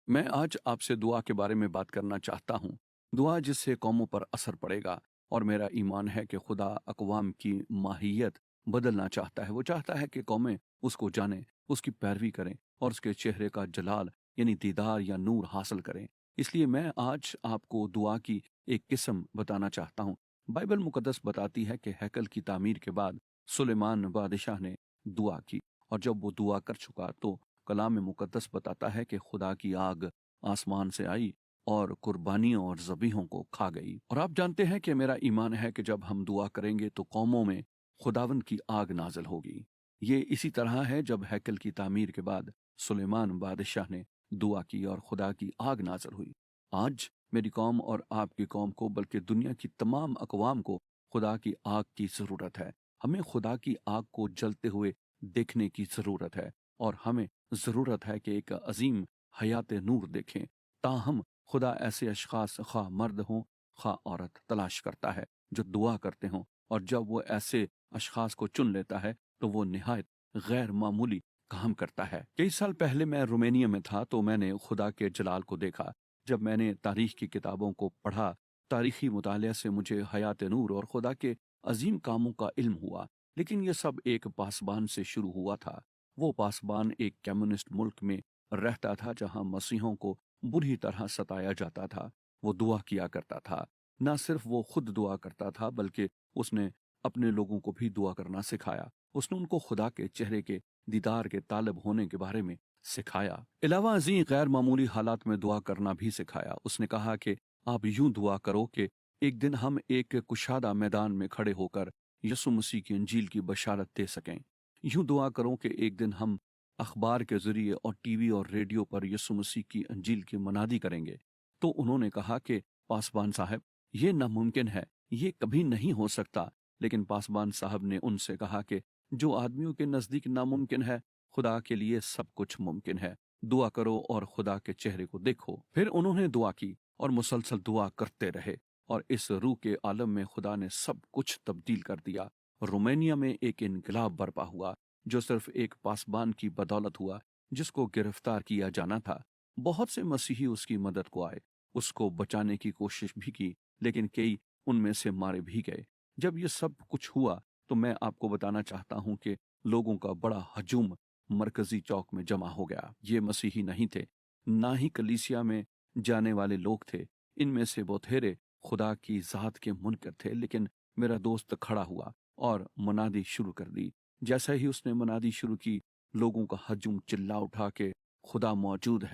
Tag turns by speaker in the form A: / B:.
A: मैं आज आपसे दुआ के बारे में बात करना चाहता हूँ। दुआ जिससे कौमों पर असर पड़ेगा, और मेरा ईमान है कि खुदा अक़वाम की माहियत बदलना चाहता है। वो चाहता है कि कौमें उसको जानें, उसकी पैरवी करें और उसके चेहरे का जलाल यानी दीदार या नूर हासिल करें। इसलिए मैं आज आपको दुआ की एक किस्म बताना चाहता हूँ। बाइबल मुक़द्दस बताती है कि हैकल की तामीर के बाद सुलेमान बादशाह ने दुआ की, और जब वो दुआ कर चुका तो कलाम मुक़द्दस बताता है कि खुदा की आग आसमान से आई और कुर्बानियों और ज़बीहों को खा गई। और आप जानते हैं कि मेरा ईमान है कि जब हम दुआ करेंगे तो कौमों में खुदावन की आग नाज़िल होगी। ये इसी तरह है जब हैकल की तामीर के बाद सुलेमान बादशाह ने दुआ की और खुदा की आग नाज़िल हुई। आज मेरी कौम और आपकी कौम को, बल्कि दुनिया की तमाम अक़वाम को खुदा की आग की ज़रूरत है। हमें खुदा की आग को जलते हुए देखने की ज़रूरत है, और हमें ज़रूरत है कि एक अजीम हयात नूर देखें। ताहम खुदा ऐसे अशख़ास, ख़्वाह मर्द हों ख़्वाह औरत, तलाश करता है जो दुआ करते हों, और जब वो ऐसे अशख़ास को चुन लेता है तो वो निहायत गैर मामूली काम करता है। कई साल पहले मैं रोमेनिया में था तो मैंने खुदा के जलाल को देखा। जब मैंने तारीख़ की किताबों को पढ़ा, तारीख़ी मुतालिया से मुझे हयात नूर और खुदा के अजीम कामों का इल्म हुआ। लेकिन ये सब एक पासबान से शुरू हुआ था। वो पासबान एक कम्युनिस्ट मुल्क में रहता था जहां मसीहों को बुरी तरह सताया जाता था। वो दुआ किया करता था। ना सिर्फ वो खुद दुआ करता था, बल्कि उसने अपने लोगों को भी दुआ करना सिखाया। उसने उनको खुदा के चेहरे के दीदार के तालब होने के बारे में सिखाया। अलावा अजीम गैर मामूली हालात में दुआ करना भी सिखाया। उसने कहा कि आप यूं दुआ करो कि एक दिन हम एक कुशादा मैदान में खड़े होकर यसु मसीह की इंजील की बशारत दे सकें। यूं दुआ करो कि एक दिन हम अखबार के जरिए और टीवी और रेडियो पर यसु मसीह की इंजील की मनादी करेंगे। तो उन्होंने कहा कि पासबान साहब, ये नामुमकिन है, ये कभी नहीं हो सकता। लेकिन पासबान साहब ने उनसे कहा कि जो आदमियों के नज़दीक नामुमकिन है, खुदा के लिए सब कुछ मुमकिन है। दुआ करो और खुदा के चेहरे को देखो। फिर उन्होंने दुआ की और मुसलसल दुआ करते रहे, और इस रूह के आलम में खुदा ने सब कुछ तब्दील कर दिया। रोमानिया में एक इनकलाब बर्पा हुआ जो सिर्फ एक पासबान की बदौलत हुआ, जिसको गिरफ्तार किया जाना था। बहुत से मसीही उसकी मदद को आए, उसको बचाने की कोशिश भी की, लेकिन कई उनमें से मारे भी गए। जब ये सब कुछ हुआ तो मैं आपको बताना चाहता हूँ कि लोगों का बड़ा हजूम मरकजी चौक में जमा हो गया। ये मसीही नहीं थे, ना ही कलीसिया में जाने वाले लोग थे। इनमें से बथेरे खुदा की ज़ात के मुनकर थे। लेकिन मेरा दोस्त खड़ा हुआ और मनादी शुरू कर दी। जैसा ही उसने मनादी शुरू की, लोगों का हजूम चिल्ला उठा के खुदा मौजूद है।